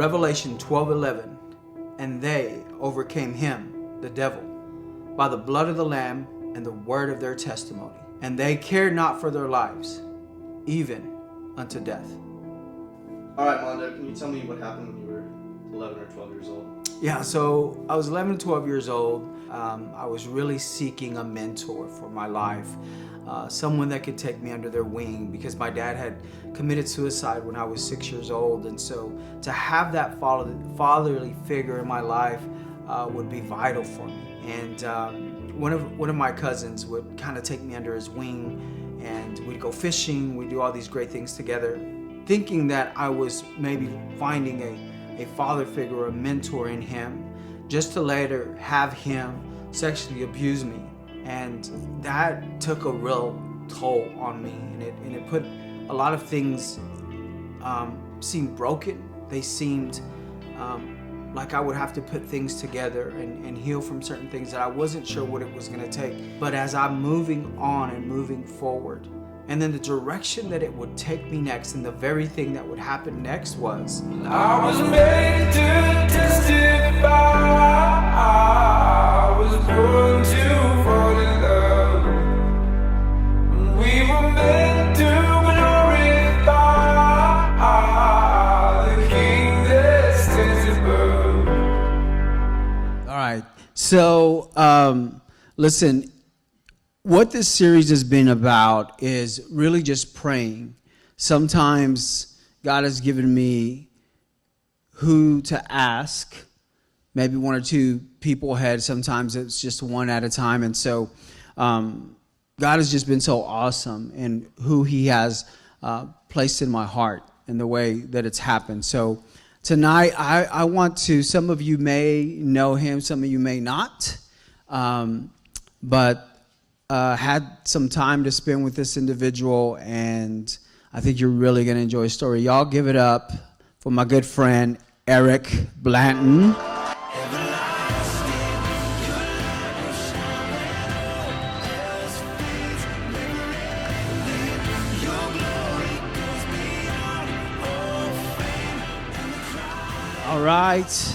Revelation 12:11, and they overcame him, the devil, by the blood of the Lamb and the word of their testimony. And they cared not for their lives, even unto death. All right, Mondo, can you tell me what happened when you were 11 or 12 years old? Yeah, so I was 11 to 12 years old. I was really seeking a mentor for my life, someone that could take me under their wing, because my dad had committed suicide when I was 6 years old. And so to have that fatherly figure in my life would be vital for me. And one of my cousins would kind of take me under his wing, and we'd go fishing, we'd do all these great things together, thinking that I was maybe finding a father figure or a mentor in him, just to later have him sexually abuse me. And that took a real toll on me, and it put a lot of things seemed broken. They seemed like I would have to put things together and heal from certain things that I wasn't sure what it was going to take. But as I'm moving on and moving forward, and then the direction that it would take me next, and the very thing that would happen next was, I was made to testify. I was born to fall in love. We were meant to glorify the King that stands above. all right. So, listen. What this series has been about is really just praying. Sometimes God has given me who to ask, maybe one or two people ahead. Sometimes it's just one at a time. And so God has just been so awesome in who he has placed in my heart and the way that it's happened. So tonight, I want to, some of you may know him, some of you may not, but had some time to spend with this individual, and I think you're really going to enjoy his story. Y'all give it up for my good friend, Eric Blanton. All right.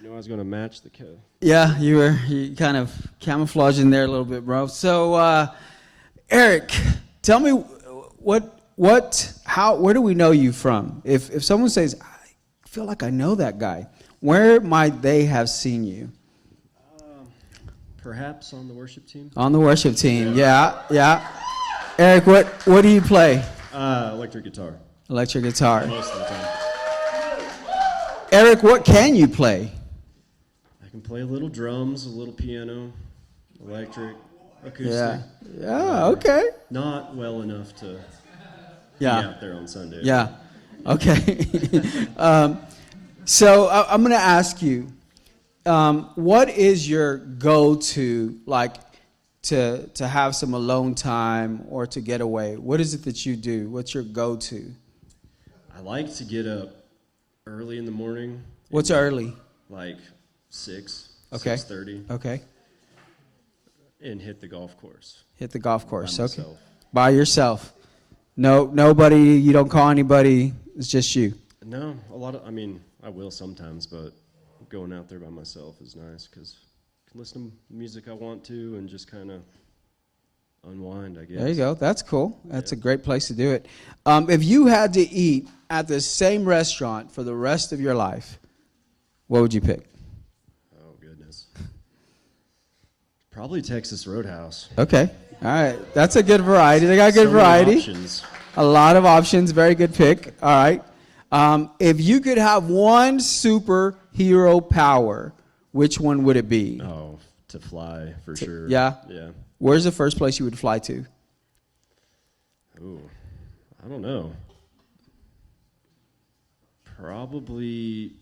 I was going to match the code. Yeah, you kind of camouflaging there a little bit, bro. So, Eric, tell me where do we know you from? If someone says, I feel like I know that guy, where might they have seen you? Perhaps on the worship team. On the worship team, yeah. Eric, what do you play? Electric guitar. Electric guitar. Most of the time. Eric, what can you play? I can play a little drums, a little piano, electric, acoustic. Yeah, okay. Not well enough to be Yeah. out there on Sunday. Yeah. Okay. So I'm going to ask you, what is your go-to, like, to have some alone time or to get away? What is it that you do? What's your go-to? I like to get up early in the morning. What's early? Like 6, Okay. 6:30, Okay. and hit the golf course. Hit the golf course. By Okay. myself. By yourself. Nobody, you don't call anybody. It's just you. No, I will sometimes, but going out there by myself is nice because I can listen to music I want to and just kind of unwind, I guess. There you go. That's cool. That's a great place to do it. If you had to eat at the same restaurant for the rest of your life, what would you pick? Oh, goodness. Probably Texas Roadhouse. Okay. All right. That's a good variety. They got good So many variety. options. A lot of options. Very good pick. All right. If you could have one superhero power, which one would it be? Oh, to fly for sure. Yeah? Yeah. Where's the first place you would fly to? Ooh, I don't know. Probably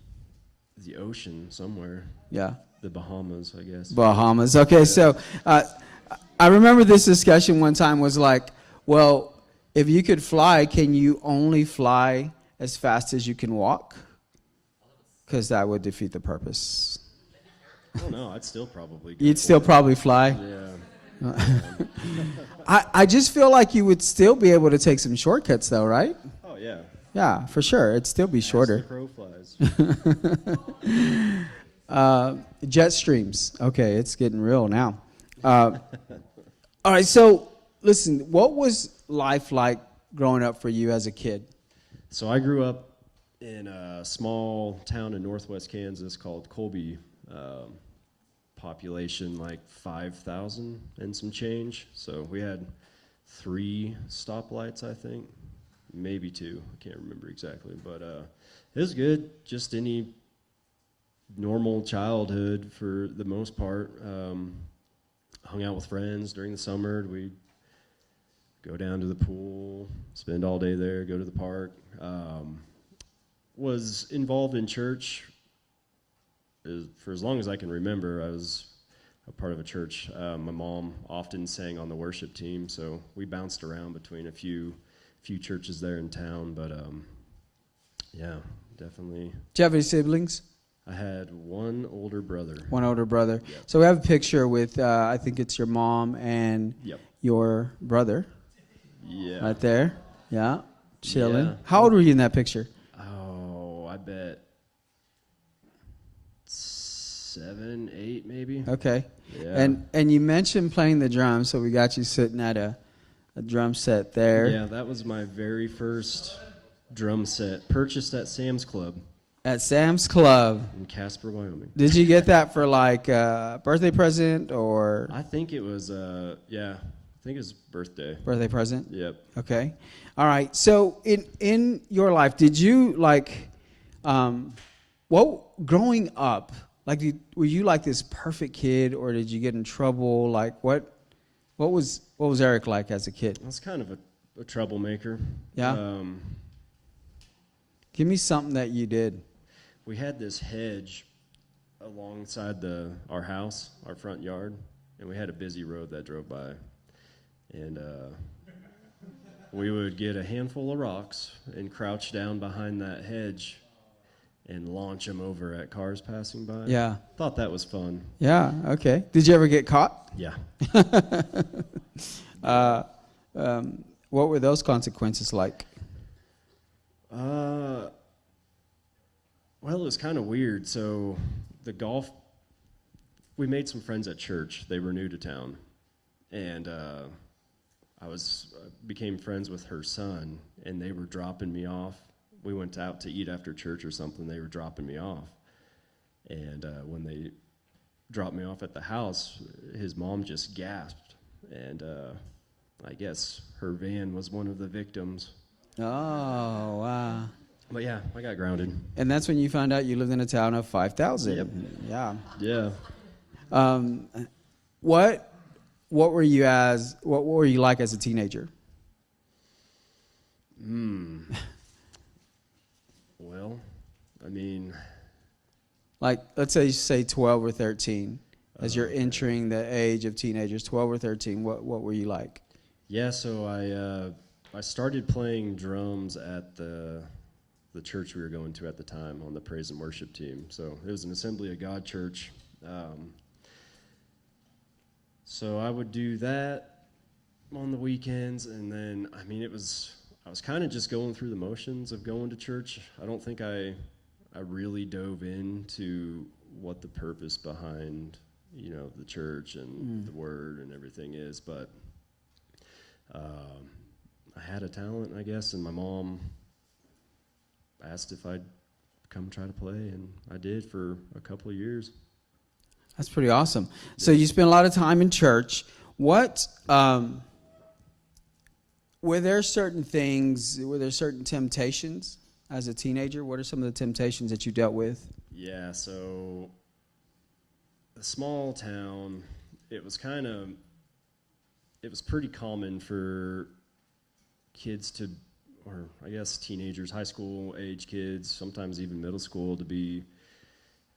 the ocean somewhere. Yeah. The Bahamas, I guess. Bahamas. Okay, so I remember this discussion one time was like, well, if you could fly, can you only fly as fast as you can walk? Because that would defeat the purpose. I don't know. I'd still probably go You'd for still it. probably fly. Yeah. I just feel like you would still be able to take some shortcuts though, right? Oh, yeah. Yeah, for sure. It'd still be As the shorter. crow flies. Jet streams. Okay, it's getting real now. All right, so listen, what was life like growing up for you as a kid? So I grew up in a small town in northwest Kansas called Colby. Population like 5,000 and some change. So we had 3 stoplights, I think, maybe 2. I can't remember exactly, but it was good. Just any normal childhood for the most part. Hung out with friends during the summer. We'd go down to the pool, spend all day there, go to the park. Was involved in church for as long as I can remember. I was a part of a church. My mom often sang on the worship team, so we bounced around between a few churches there in town. But yeah, definitely. Do you have any siblings? I had one older brother. One older brother. Yep. So we have a picture with, I think it's your mom and Yep. your brother Yeah. right there. Yeah, chilling. Yeah. How old were you in that picture? Oh, I bet 7, 8, maybe. Okay. Yeah. And you mentioned playing the drums, so we got you sitting at a drum set there. Yeah, that was my very first drum set, purchased at Sam's Club At Sam's Club. in Casper, Wyoming. Did you get that for like a birthday present or I think it was, I think it was birthday. birthday present? Yep. Okay. All right. So in your life, did you like, growing up, like, were you like this perfect kid, or did you get in trouble? Like, what was Eric like as a kid? I was kind of a troublemaker. Yeah? Give me something that you did. We had this hedge alongside our house, our front yard, and we had a busy road that drove by. And we would get a handful of rocks and crouch down behind that hedge and launch them over at cars passing by. Yeah. Thought that was fun. Yeah. Okay. Did you ever get caught? Yeah. What were those consequences like? Well, it was kind of weird. So we made some friends at church. They were new to town. And I became friends with her son, and they were dropping me off. We went out to eat after church or something. They were dropping me off. And when they dropped me off at the house, his mom just gasped. And I guess her van was one of the victims. Oh, wow. But yeah, I got grounded. And that's when you found out you lived in a town of 5,000. Yep. Yeah. Yeah. What were you like as a teenager? Well, I mean, Like, let's say 12 or 13. As you're entering the age of teenagers, 12 or 13, what were you like? yeah, so I started playing drums at the church we were going to at the time on the praise and worship team. So it was an Assembly of God church. So I would do that on the weekends, and then, I mean, I was kind of just going through the motions of going to church. I don't think I really dove into what the purpose behind, the church and the word and everything is, but I had a talent, I guess, and my mom asked if I'd come try to play, and I did for a couple of years. That's pretty awesome. So you spent a lot of time in church. What were there certain temptations as a teenager? What are some of the temptations that you dealt with? Yeah, so a small town, it was pretty common for kids or I guess teenagers, high school age kids, sometimes even middle school, to be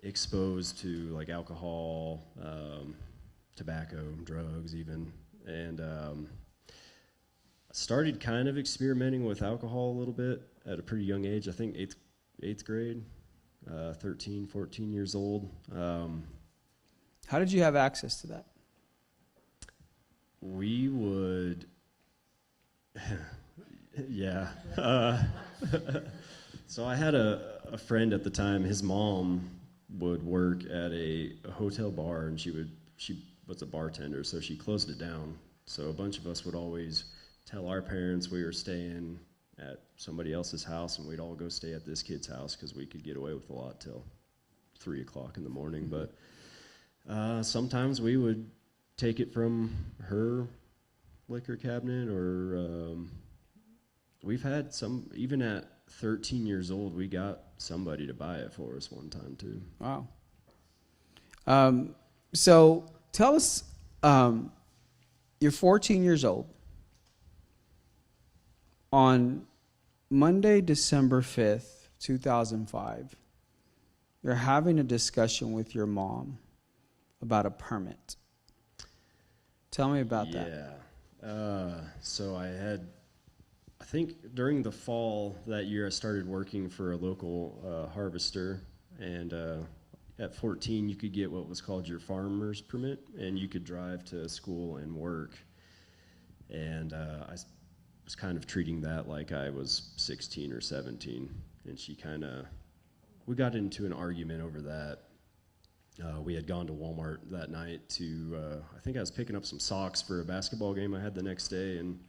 exposed to like alcohol, tobacco, drugs even. And I started kind of experimenting with alcohol a little bit at a pretty young age. I think eighth grade, 13, 14 years old. How did you have access to that? We would, Yeah. So I had a friend at the time. His mom would work at a hotel bar, and she was a bartender, so she closed it down. So a bunch of us would always tell our parents we were staying at somebody else's house, and we'd all go stay at this kid's house because we could get away with a lot till 3 o'clock in the morning. But sometimes we would take it from her liquor cabinet, or we've had some, even at 13 years old, we got somebody to buy it for us one time too. Wow. So tell us, you're 14 years old. On Monday, December 5th, 2005, you're having a discussion with your mom about a permit. Tell me about that. Yeah. So I think during the fall that year, I started working for a local harvester, and at 14, you could get what was called your farmer's permit, and you could drive to school and work. And I was kind of treating that like I was 16 or 17, and we got into an argument over that. We had gone to Walmart that night to, I think I was picking up some socks for a basketball game I had the next day, and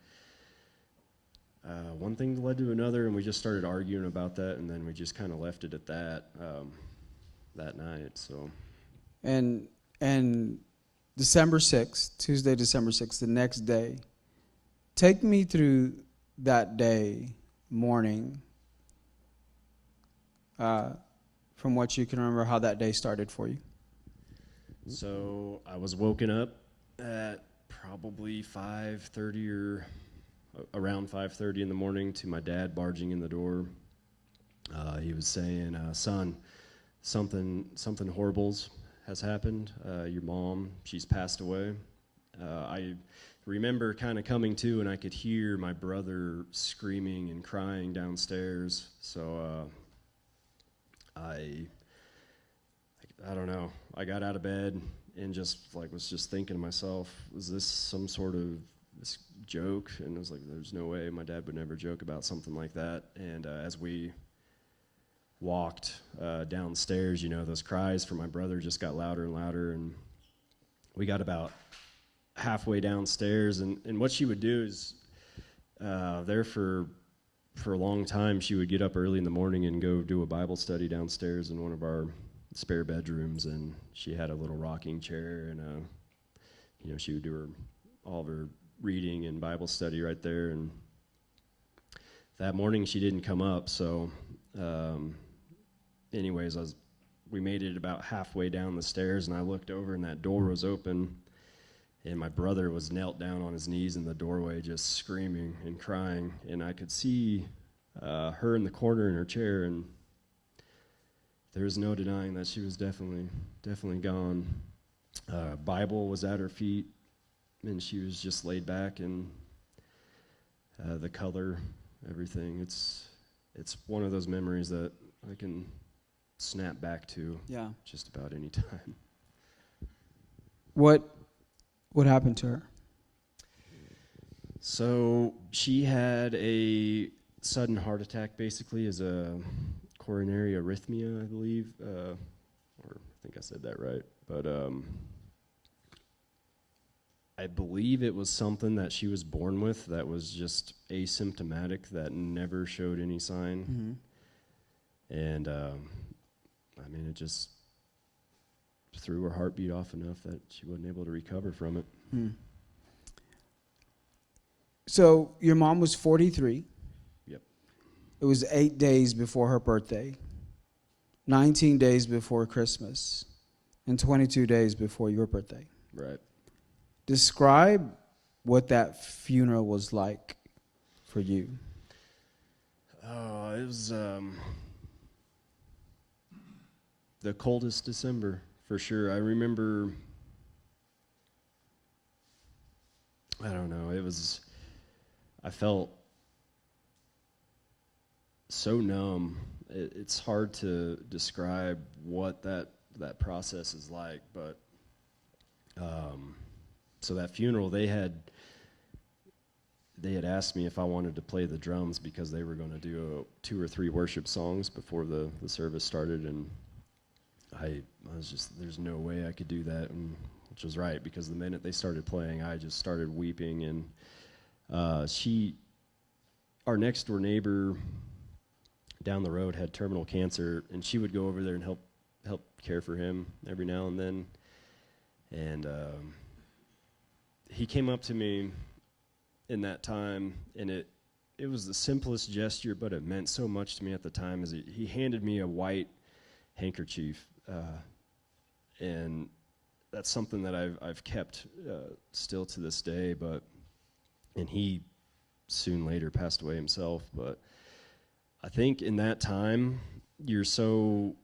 one thing led to another, and we just started arguing about that, and then we just kind of left it at that that night. So, And December 6th, Tuesday, December 6th, the next day, take me through that day, morning, from what you can remember, how that day started for you. So I was woken up at probably 5:30 or around 5:30 in the morning to my dad barging in the door. He was saying, "Son, something horrible has happened. Your mom, she's passed away." I remember kind of coming to, and I could hear my brother screaming and crying downstairs. So I don't know. I got out of bed and was just thinking to myself, was this some sort of this joke? And I was like, there's no way my dad would never joke about something like that. And as we walked downstairs, those cries for my brother just got louder and louder, and we got about halfway downstairs, and what she would do is there for a long time, she would get up early in the morning and go do a Bible study downstairs in one of our spare bedrooms, and she had a little rocking chair, and she would do all of her reading and Bible study right there. And that morning she didn't come up, so anyways, we made it about halfway down the stairs, and I looked over, and that door was open, and my brother was knelt down on his knees in the doorway just screaming and crying, and I could see her in the corner in her chair, and there was no denying that she was definitely gone. Bible was at her feet, and she was just laid back, and the color, everything. It's one of those memories that I can snap back to just about any time. What happened to her? So she had a sudden heart attack, basically, as a coronary arrhythmia, I believe, or I think I said that right, but I believe it was something that she was born with that was just asymptomatic, that never showed any sign. Mm-hmm. And it just threw her heartbeat off enough that she wasn't able to recover from it. So your mom was 43. Yep. It was 8 days before her birthday, 19 days before Christmas, and 22 days before your birthday. Right. Describe what that funeral was like for you. Oh, it was the coldest December, for sure. I remember, I don't know, I felt so numb. It's hard to describe what that process is like, but so that funeral, they they had asked me if I wanted to play the drums because they were going to do 2 or 3 worship songs before the service started, and I was just, there's no way I could do that, and which was right, because the minute they started playing, I just started weeping. And our next door neighbor down the road had terminal cancer, and she would go over there and help care for him every now and then. And he came up to me in that time, and it was the simplest gesture, but it meant so much to me at the time. As he handed me a white handkerchief, and that's something that I've kept still to this day. And he soon later passed away himself. But I think in that time, you're so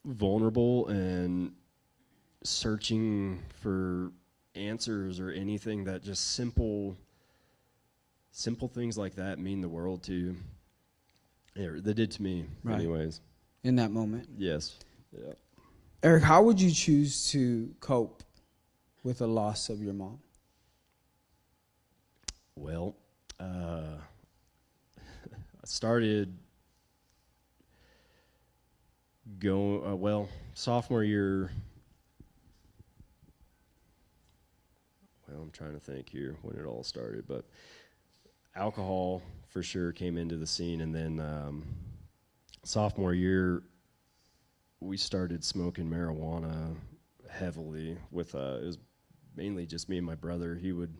vulnerable and searching for answers or anything, that just simple things like that mean the world to you. Yeah, they did to me, Right. anyways. In that moment. Yes. Yeah. Eric, how would you choose to cope with the loss of your mom? Well, I started going, sophomore year. Well, I'm trying to think here when it all started, but alcohol for sure came into the scene. And then sophomore year, we started smoking marijuana heavily with, it was mainly just me and my brother. He would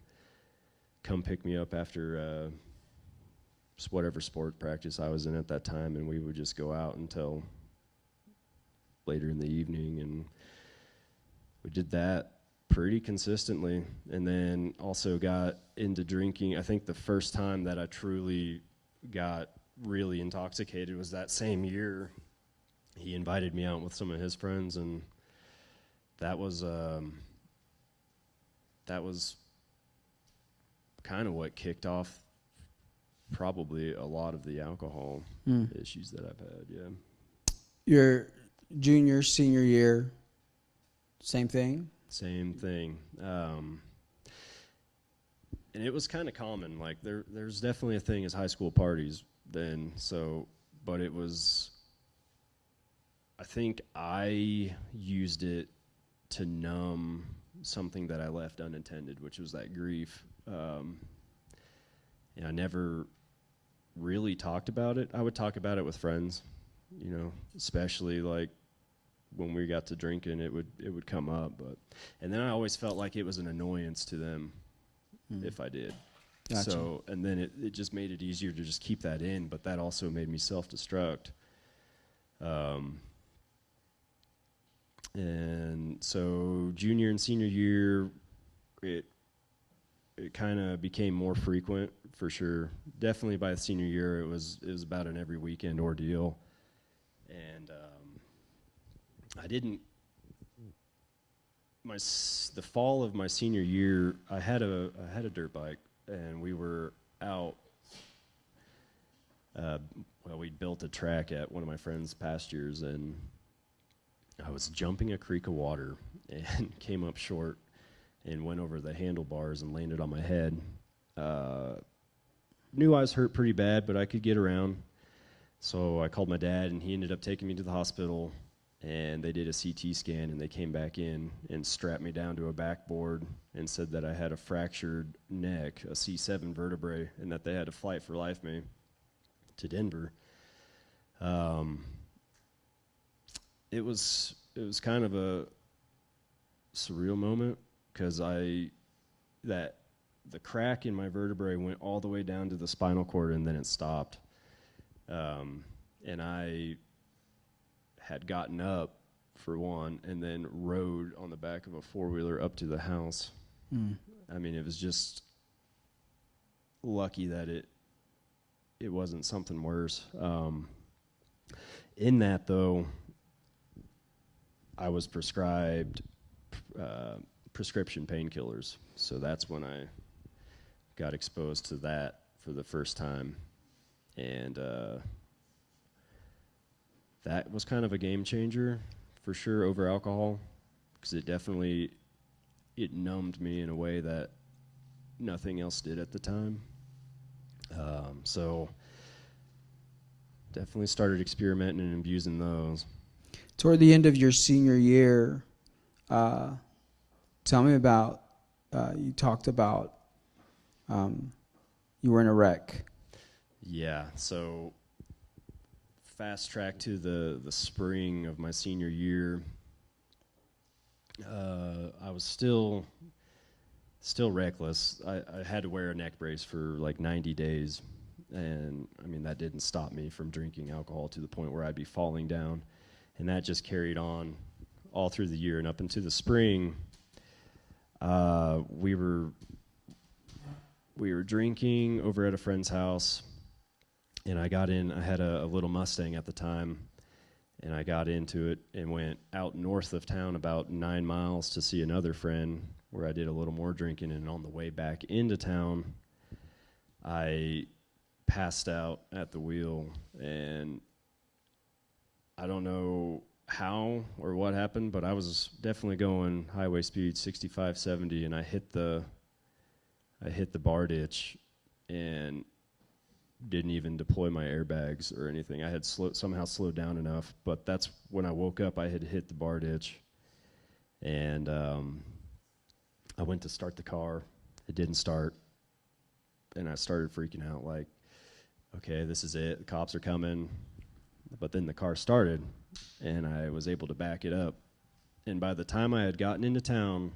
come pick me up after whatever sport practice I was in at that time, and we would just go out until later in the evening, and we did that pretty consistently. And then also got into drinking. I think the first time that I truly got really intoxicated was that same year. He invited me out with some of his friends, and that was kind of what kicked off probably a lot of the alcohol issues that I've had. Yeah. Your junior, senior year, same thing? Same thing. And it was kind of common. Like there's definitely a thing as high school parties then. So, but it was, I think I used it to numb something that I left unintended, which was that grief. And I never really talked about it. I would talk about it with friends, especially like when we got to drinking, it would come up. And then I always felt like it was an annoyance to them if I did. Gotcha. So, and then it just made it easier to just keep that in, but that also made me self-destruct. And so junior and senior year, it kind of became more frequent for sure. Definitely by the senior year, it was about an every weekend ordeal. And I didn't. The fall of my senior year, I had a dirt bike, and we were out. We built a track at one of my friend's pastures, and I was jumping a creek of water and came up short and went over the handlebars and landed on my head. Knew I was hurt pretty bad, but I could get around. So I called my dad, and he ended up taking me to the hospital, and they did a CT scan, and they came back in and strapped me down to a backboard and said that I had a fractured neck, a C7 vertebrae, and that they had to flight for life me to Denver. It was kind of a surreal moment, because the crack in my vertebrae went all the way down to the spinal cord, and then it stopped. And I had gotten up, for one, and then rode on the back of a four-wheeler up to the house. I mean, it was just lucky that it wasn't something worse. In that, though, I was prescribed prescription painkillers. So that's when I got exposed to that for the first time. And that was kind of a game changer, for sure, over alcohol, because it numbed me in a way that nothing else did at the time. So definitely started experimenting and abusing those. Toward the end of your senior year, tell me about, you talked about you were in a wreck. Yeah, so fast track to the spring of my senior year. I was still reckless. I had to wear a neck brace for like 90 days. And I mean, that didn't stop me from drinking alcohol to the point where I'd be falling down. And that just carried on all through the year and up into the spring. We were drinking over at a friend's house, and I had a little Mustang at the time, and I got into it and went out north of town about 9 miles to see another friend where I did a little more drinking, and on the way back into town, I passed out at the wheel, and I don't know how or what happened, but I was definitely going highway speed 65, 70, and I hit the bar ditch and didn't even deploy my airbags or anything. I had somehow slowed down enough, but that's when I woke up. I had hit the bar ditch, and I went to start the car. It didn't start, and I started freaking out like, okay, this is it. The cops are coming. But then the car started, and I was able to back it up. And by the time I had gotten into town,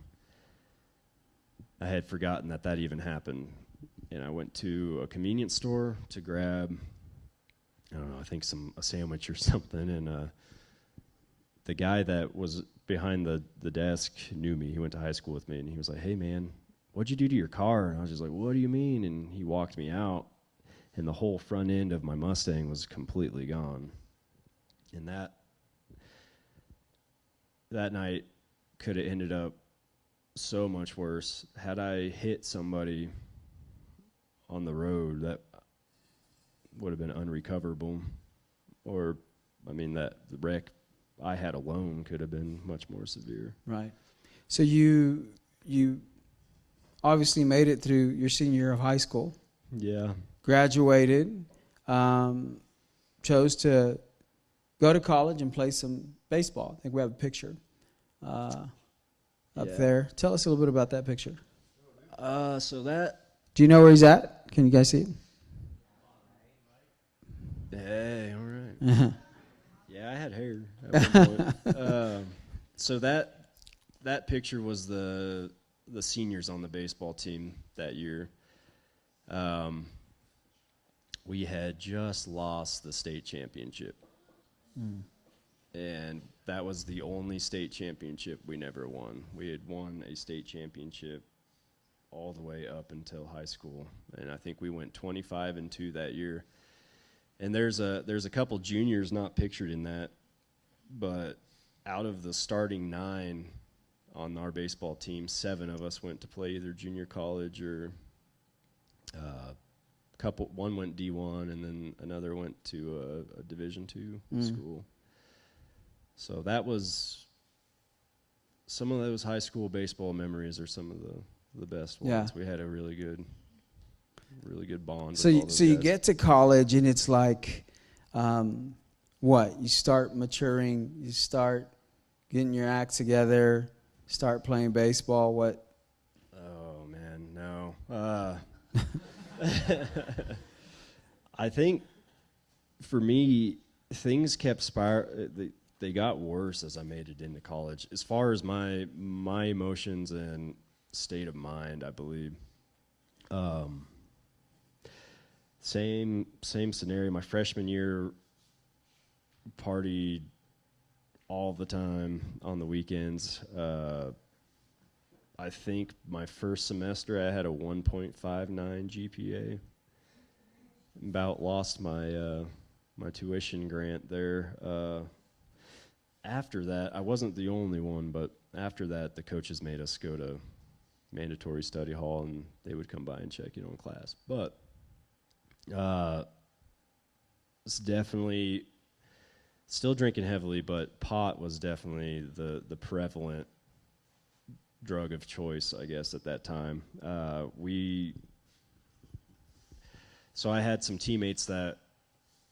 I had forgotten that even happened. And I went to a convenience store to grab, I don't know, I think a sandwich or something. And the guy that was behind the desk knew me. He went to high school with me, and he was like, "Hey, man, what'd you do to your car?" And I was just like, "What do you mean?" And he walked me out, and the whole front end of my Mustang was completely gone. And that night could have ended up so much worse. Had I hit somebody on the road, that would have been unrecoverable. Or, I mean, the wreck I had alone could have been much more severe. Right. So you obviously made it through your senior year of high school. Yeah. Graduated, chose to go to college and play some baseball. I think we have a picture up there. Tell us a little bit about that picture. So that... Do you know where he's at? Can you guys see it? Hey, all right. Yeah, I had hair at one point. So that picture was the seniors on the baseball team that year. We had just lost the state championship. And that was the only state championship we never won. We had won a state championship all the way up until high school. And I think we went 25-2 that year. And there's a couple juniors not pictured in that, but out of the starting 9 on our baseball team, 7 of us went to play either junior college or one went D1, and then another went to a Division II school. So that was some of those high school baseball memories are some of the best ones. Yeah. We had a really good bond. So you get to college, and it's like, what? You start maturing, you start getting your act together, start playing baseball. What? Oh man, no. I think for me, things kept they got worse as I made it into college. As far as my emotions and state of mind, I believe. Same scenario. My freshman year, partied all the time on the weekends. I think my first semester I had a 1.59 GPA. About lost my tuition grant there. After that, I wasn't the only one, but after that, the coaches made us go to mandatory study hall, and they would come by and check in on class. But it's definitely still drinking heavily, but pot was definitely the prevalent drug of choice, I guess, at that time. So I had some teammates that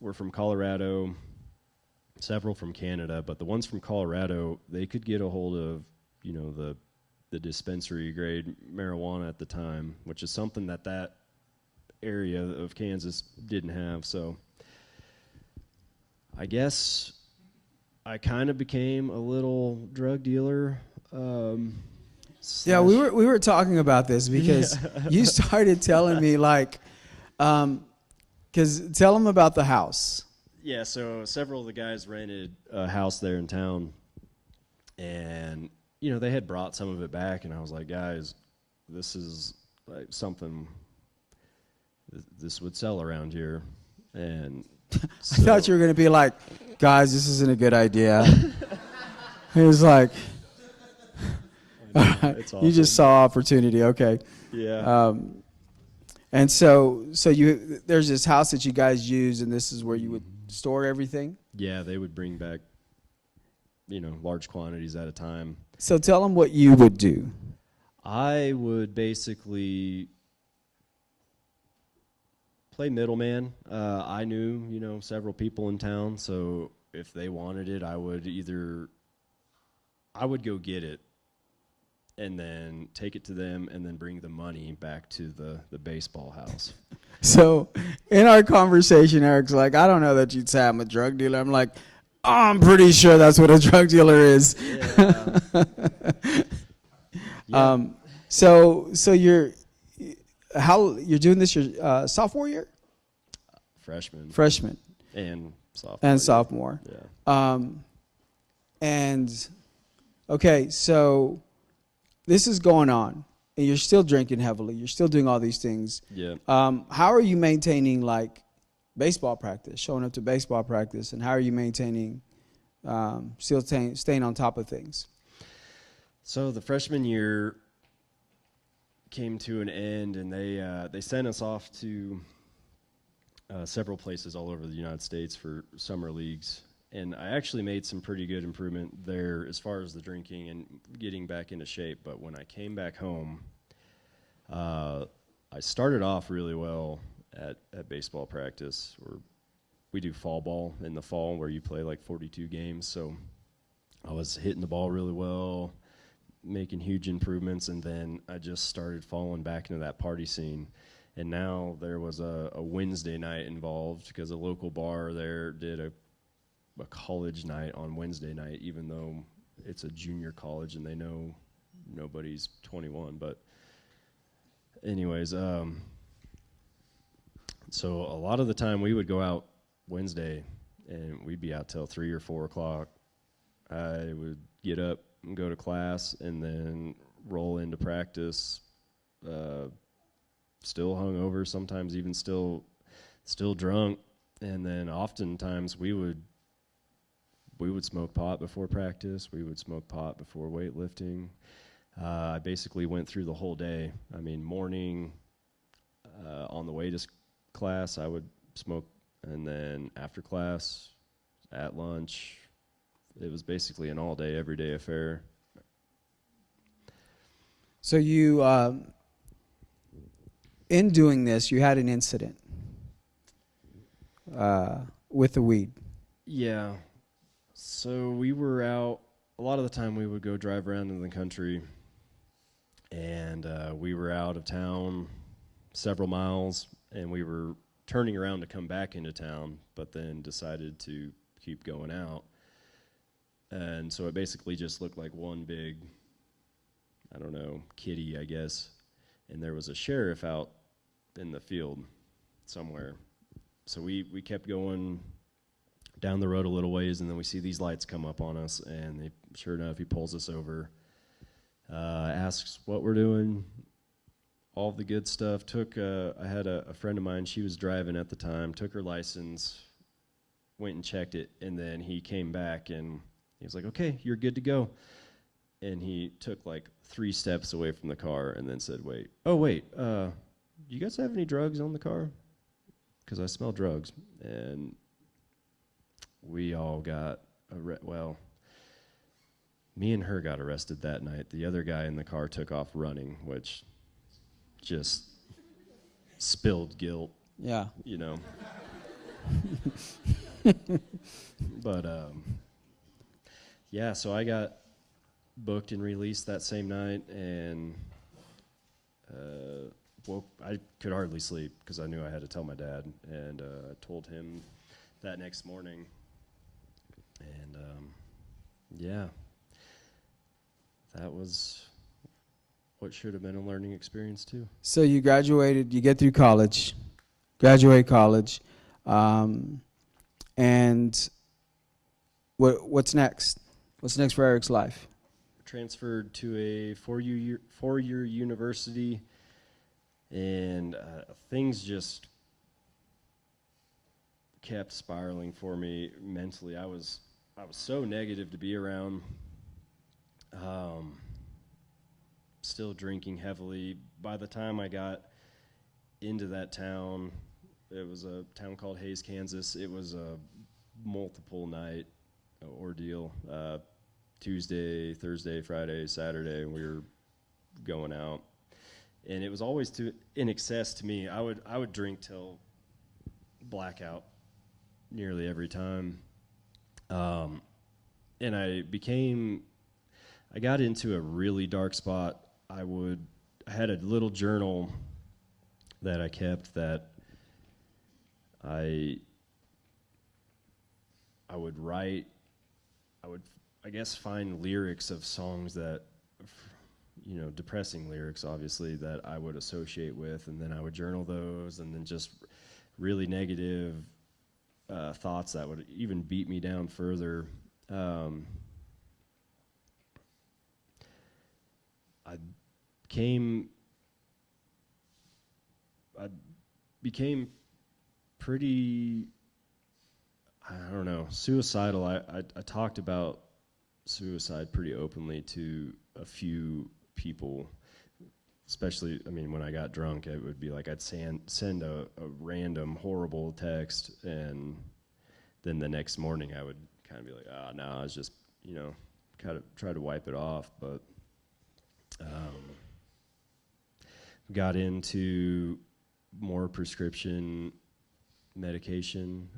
were from Colorado, several from Canada, but the ones from Colorado, they could get a hold of, the dispensary grade marijuana at the time, which is something that area of Kansas didn't have. So I guess I kind of became a little drug dealer. Yeah, we were talking about this because you started telling me because tell them about the house. Yeah, so several of the guys rented a house there in town, and they had brought some of it back, and I was like, guys, this is like something this would sell around here, and I thought you were going to be like, guys, this isn't a good idea. He was like, it's awesome. You just saw opportunity, okay. Yeah. And so there's this house that you guys use, and this is where you would store everything? Yeah, they would bring back, large quantities at a time. So tell them what you would do. I would basically play middleman. I knew, several people in town, so if they wanted it, I would go get it and then take it to them and then bring the money back to the baseball house. So in our conversation, Eric's like, I don't know that you'd say I'm a drug dealer. I'm like, oh, I'm pretty sure that's what a drug dealer is. Yeah. Yeah. So you're doing this your sophomore year? Freshman. And sophomore. And sophomore. Yeah. And okay, so this is going on, and you're still drinking heavily. You're still doing all these things. Yeah. How are you maintaining baseball practice, showing up to baseball practice, and how are you maintaining, still staying on top of things? So the freshman year came to an end, and they sent us off to several places all over the United States for summer leagues. And I actually made some pretty good improvement there as far as the drinking and getting back into shape. But when I came back home, I started off really well at baseball practice. We do fall ball in the fall where you play 42 games. So I was hitting the ball really well, making huge improvements, and then I just started falling back into that party scene. And now there was a Wednesday night involved because a local bar there did a college night on Wednesday night, even though it's a junior college and they know nobody's 21. But anyways, so a lot of the time we would go out Wednesday and we'd be out till 3 or 4 o'clock. I would get up and go to class and then roll into practice, still hungover, sometimes even still drunk. And then oftentimes we would smoke pot before practice. We would smoke pot before weightlifting. I basically went through the whole day. I mean, morning, on the way to class, I would smoke, and then after class, at lunch, it was basically an all-day, everyday affair. So you, in doing this, you had an incident with the weed. Yeah. So we were out, a lot of the time we would go drive around in the country, and we were out of town several miles, and we were turning around to come back into town, but then decided to keep going out. And so it basically just looked like one big, I don't know, kitty, I guess. And there was a sheriff out in the field somewhere. So we kept going down the road a little ways, and then we see these lights come up on us, and sure enough, he pulls us over, asks what we're doing, all the good stuff. I had a friend of mine, she was driving at the time, took her license, went and checked it, and then he came back, and he was like, okay, you're good to go. And he took 3 steps away from the car and then said, wait, do you guys have any drugs on the car? Because I smell drugs. And we all got Me and her got arrested that night. The other guy in the car took off running, which just spilled guilt, Yeah. you know. But yeah, so I got booked and released that same night, and woke. I could hardly sleep because I knew I had to tell my dad, and I told him that next morning. And yeah, that was what should have been a learning experience too. So you graduated, you get through college, graduate college, and what's next? What's next for Eric's life? Transferred to a four-year university, and things just kept spiraling for me mentally. I was so negative to be around. Still drinking heavily. By the time I got into that town, it was a town called Hays, Kansas. It was a multiple night ordeal. Tuesday, Thursday, Friday, Saturday, we were going out, and it was always in excess to me. I would drink till blackout nearly every time, and I got into a really dark spot. I had a little journal that I kept that I would write. I guess find lyrics of songs that, you know, depressing lyrics, obviously, that I would associate with, and then I would journal those, and then just really negative thoughts that would even beat me down further. I became pretty, I don't know, suicidal. I talked about suicide pretty openly to a few people, especially, I mean, when I got drunk, it would be like I'd send a random horrible text, and then the next morning I would kind of be like, no, I was just, you know, kind of try to wipe it off. But got into more prescription medication,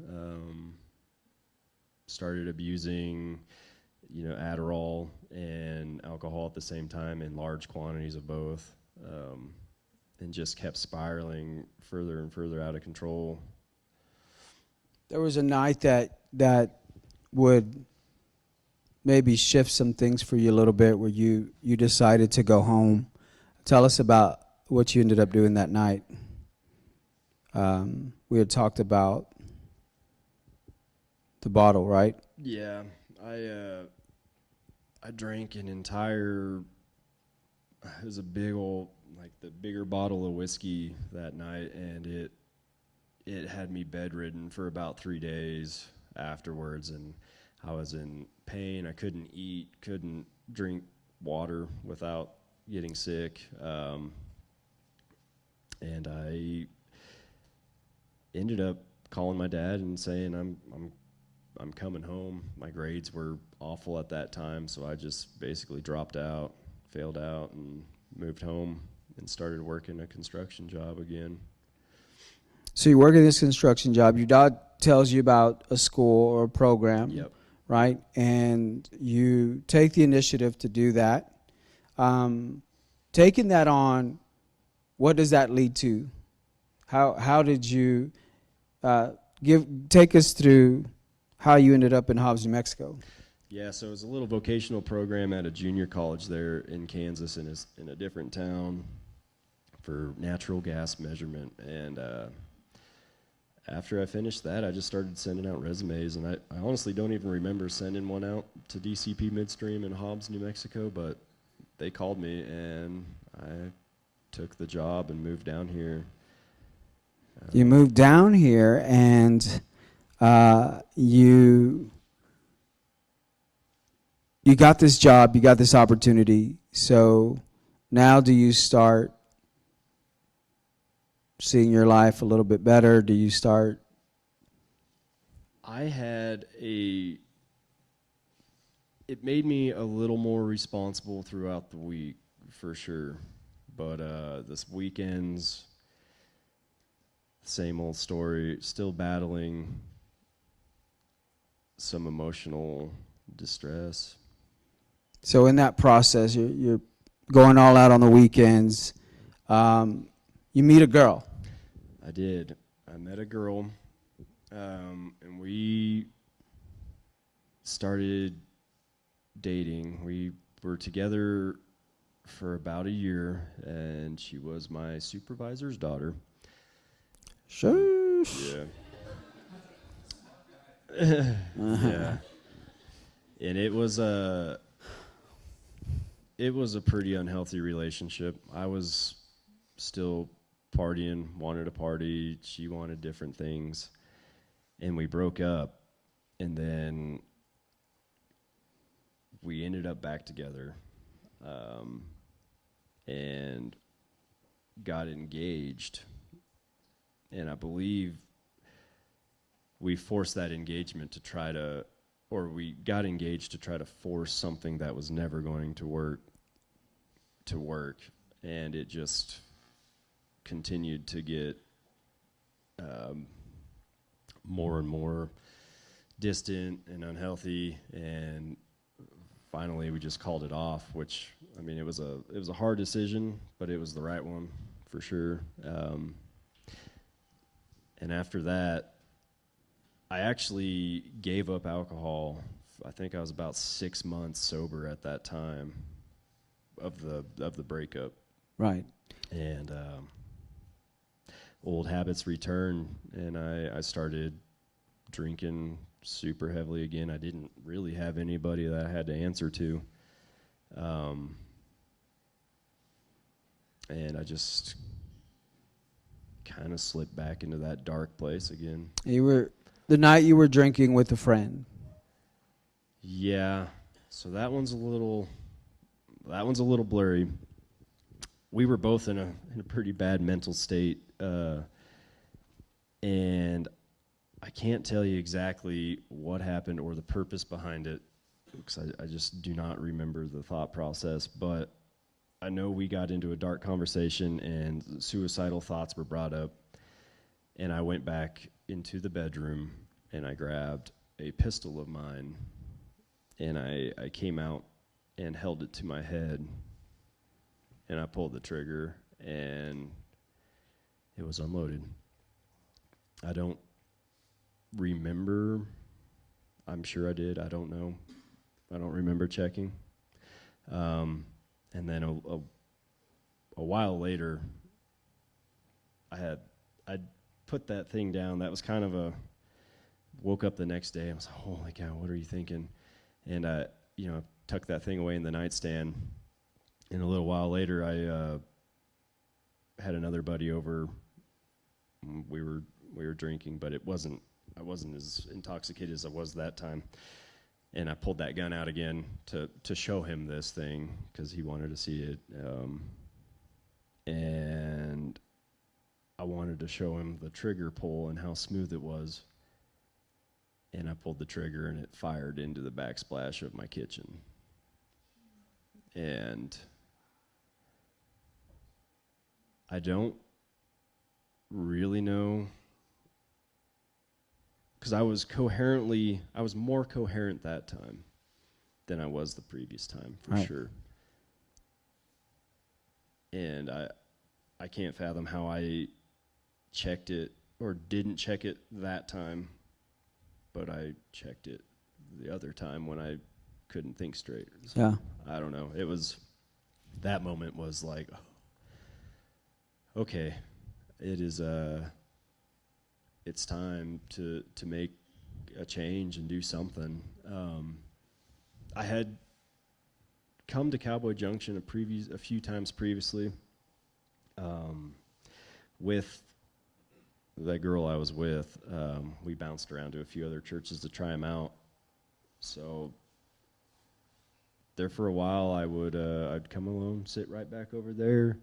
started abusing, you know, Adderall and alcohol at the same time in large quantities of both, and just kept spiraling further and further out of control. There was a night that would maybe shift some things for you a little bit, where you decided to go home. Tell us about what you ended up doing that night. We had talked about the bottle, right? Yeah, I drank an entire, it was a big old, like the bigger bottle of whiskey that night, and it had me bedridden for about 3 days afterwards, and I was in pain. I couldn't eat, couldn't drink water without getting sick, and I ended up calling my dad and saying I'm coming home. My grades were awful at that time, so I just basically dropped out, failed out, and moved home and started working a construction job again. So you work in this construction job. Your dad tells you about a school or a program, Yep. right? And you take the initiative to do that. Taking that on, what does that lead to? How did you take us through how you ended up in Hobbs, New Mexico? Yeah, so it was a little vocational program at a junior college there in Kansas, in a different town, for natural gas measurement. And after I finished that, I just started sending out resumes, and I honestly don't even remember sending one out to DCP Midstream in Hobbs, New Mexico, but they called me, and I took the job and moved down here. You moved down here, and you got this job, you got this opportunity. So now do you start seeing your life a little bit better? Do you start? I had it made me a little more responsible throughout the week, for sure. But this weekend's same old story, still battling some emotional distress. So in that process, you're going all out on the weekends. You meet a girl. I did. I met a girl, and we started dating. We were together for about a year, and she was my supervisor's daughter. Sure. Yeah. Yeah. And it was a pretty unhealthy relationship. I was still partying, wanted to party. She wanted different things. And we broke up. And then we ended up back together. And got engaged. And I believe we forced that engagement to try to, or we got engaged to try to force something that was never going to work. And it just continued to get more and more distant and unhealthy, and finally we just called it off, which, I mean, it was a hard decision, but it was the right one for sure. And after that, I actually gave up alcohol. I think I was about 6 months sober at that time of the breakup. Right. And old habits returned, and I started drinking super heavily again. I didn't really have anybody that I had to answer to. And I just kind of slipped back into that dark place again. The night you were drinking with a friend. Yeah. So that one's a little blurry. We were both in a pretty bad mental state, and I can't tell you exactly what happened or the purpose behind it, because I just do not remember the thought process. But I know we got into a dark conversation, and suicidal thoughts were brought up, and I went back into the bedroom, and I grabbed a pistol of mine, and I came out and held it to my head, and I pulled the trigger, and it was unloaded. I don't remember. I'm sure I did. I don't know. I don't remember checking. And then a while later, I'd put that thing down. That was kind of woke up the next day. I was like, holy cow, what are you thinking? And I tucked that thing away in the nightstand. And a little while later, I had another buddy over. We were drinking, but I wasn't as intoxicated as I was that time. And I pulled that gun out again to show him this thing, because he wanted to see it. And I wanted to show him the trigger pull and how smooth it was. And I pulled the trigger, and it fired into the backsplash of my kitchen. And I don't really know, because I was more coherent that time than I was the previous time, for sure. And I can't fathom how I checked it or didn't check it that time, but I checked it the other time when I couldn't think straight. So Yeah. I don't know. That moment was like, okay, it's time to make a change and do something. I had come to Cowboy Junction a few times previously, with the girl I was with. We bounced around to a few other churches to try them out. So there for a while, I'd come alone, sit right back over there,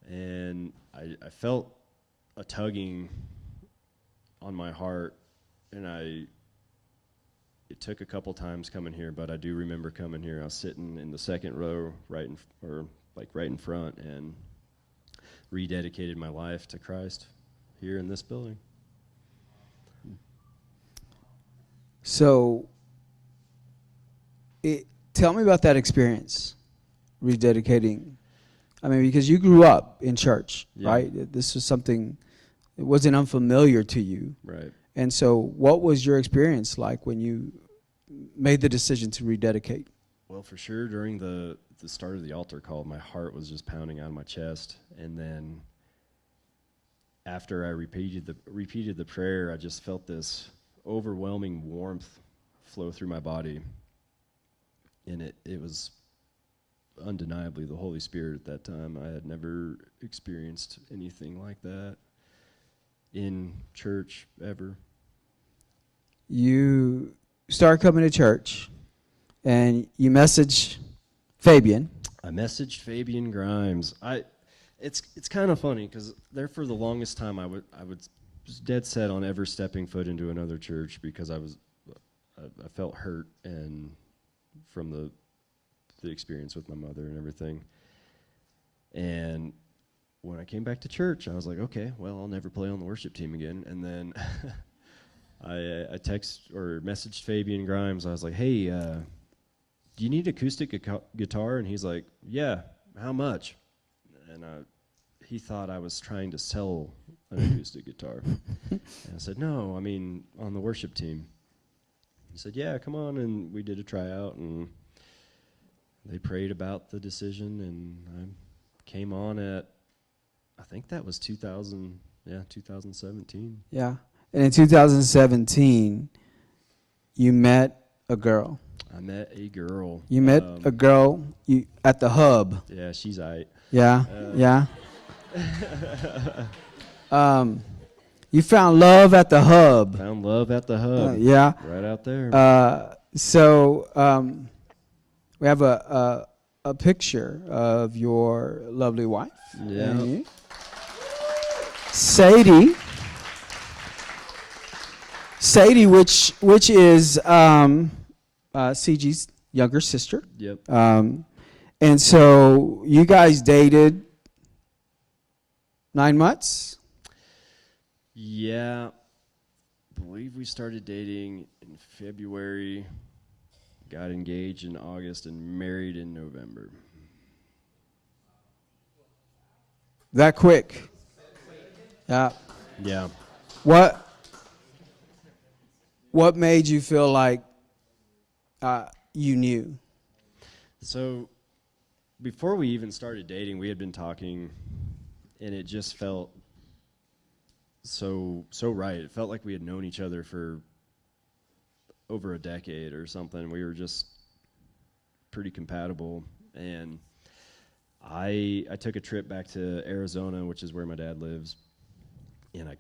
and I felt a tugging on my heart, and it took a couple times coming here, but I do remember coming here. I was sitting in the second row, right in front, and rededicated my life to Christ here in this building. So, tell me about that experience, rededicating. I mean, because you grew up in church, Yeah. right? This was something, it wasn't unfamiliar to you. Right. And so what was your experience like when you made the decision to rededicate? Well, for sure, during the start of the altar call, my heart was just pounding out of my chest. And then after I repeated the prayer, I just felt this overwhelming warmth flow through my body. And it was undeniably the Holy Spirit at that time. I had never experienced anything like that in church ever. You start coming to church, and you message Fabian. I messaged Fabian Grimes. It's kind of funny because there for the longest time I was dead set on ever stepping foot into another church because I felt hurt and from the experience with my mother and everything. And when I came back to church, I was like, okay, well, I'll never play on the worship team again. And then I messaged Fabian Grimes. I was like, hey, do you need acoustic guitar? And he's like, yeah, how much? And he thought I was trying to sell an acoustic guitar. And I said, no, I mean, on the worship team. He said, yeah, come on. And we did a tryout, and they prayed about the decision, and I came on at, I think that was 2017. Yeah. And in 2017, you met a girl. I met a girl. You met a girl at the hub. Yeah, she's aight. Yeah, yeah. You found love at the hub. Found love at the hub. Yeah. Right out there. So we have a picture of your lovely wife. Yeah. Mhm. Sadie, which is CG's younger sister. Yep. And so you guys dated 9 months? Yeah. I believe we started dating in February, got engaged in August, and married in November. That quick? Yeah. Yeah. What made you feel like you knew? So before we even started dating, we had been talking, and it just felt so right. It felt like we had known each other for over a decade or something. We were just pretty compatible, and I took a trip back to Arizona, which is where my dad lives, and I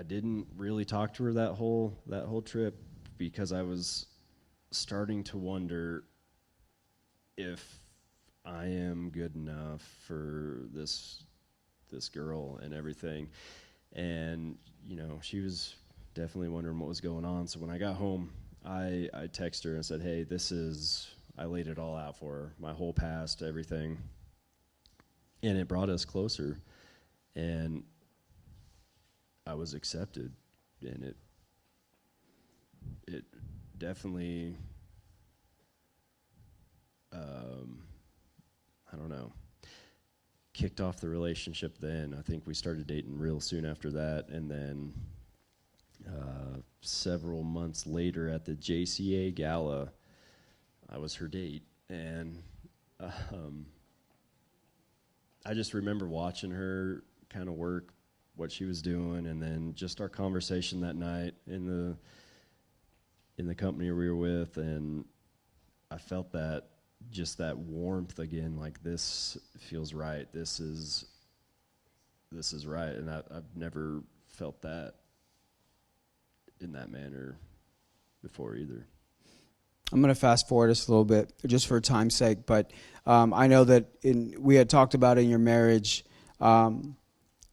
didn't really talk to her that whole trip because I was starting to wonder if I am good enough for this girl and everything. And she was definitely wondering what was going on. So when I got home, I texted her and said, hey, I laid it all out for her, my whole past, everything. And it brought us closer. And I was accepted, and it definitely, I don't know, kicked off the relationship then. I think we started dating real soon after that, and then several months later at the JCA Gala, I was her date, and I just remember watching her kind of work what she was doing, and then just our conversation that night in the company we were with, and I felt that warmth again, like this feels right. This is right, and I've never felt that in that manner before either. I'm going to fast forward this a little bit just for time's sake, but I know that we had talked about in your marriage,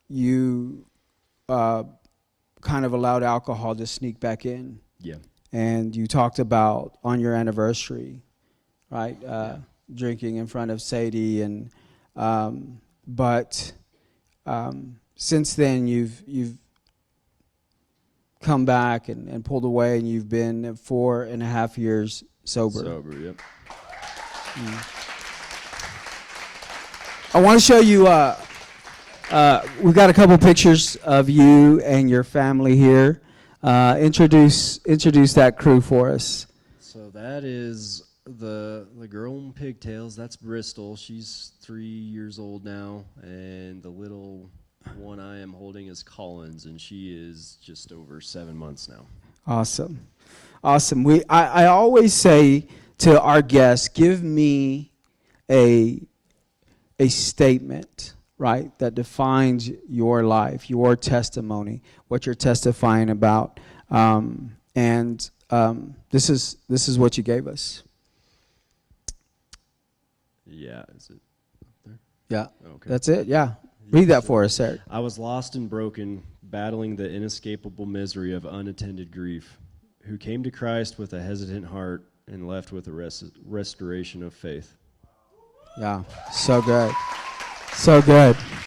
you kind of allowed alcohol to sneak back in. Yeah. and you talked about on your anniversary, right? Drinking in front of Sadie, and but since then you've come back and pulled away, and you've been 4.5 years sober. Sober, yep. I want to show you. We've got a couple pictures of you and your family here. Introduce that crew for us. So that is the girl in pigtails. That's Bristol. She's 3 years old now, and the little one I am holding is Collins, and she is just over 7 months now. Awesome. I always say to our guests, give me a statement, right, that defines your life, your testimony, what you're testifying about, and this is what you gave us. Yeah, is it up there? Yeah, Okay. that's it. Yeah, read that for us, Eric. I was lost and broken, battling the inescapable misery of unattended grief, who came to Christ with a hesitant heart and left with a restoration of faith. Yeah, so good, so good.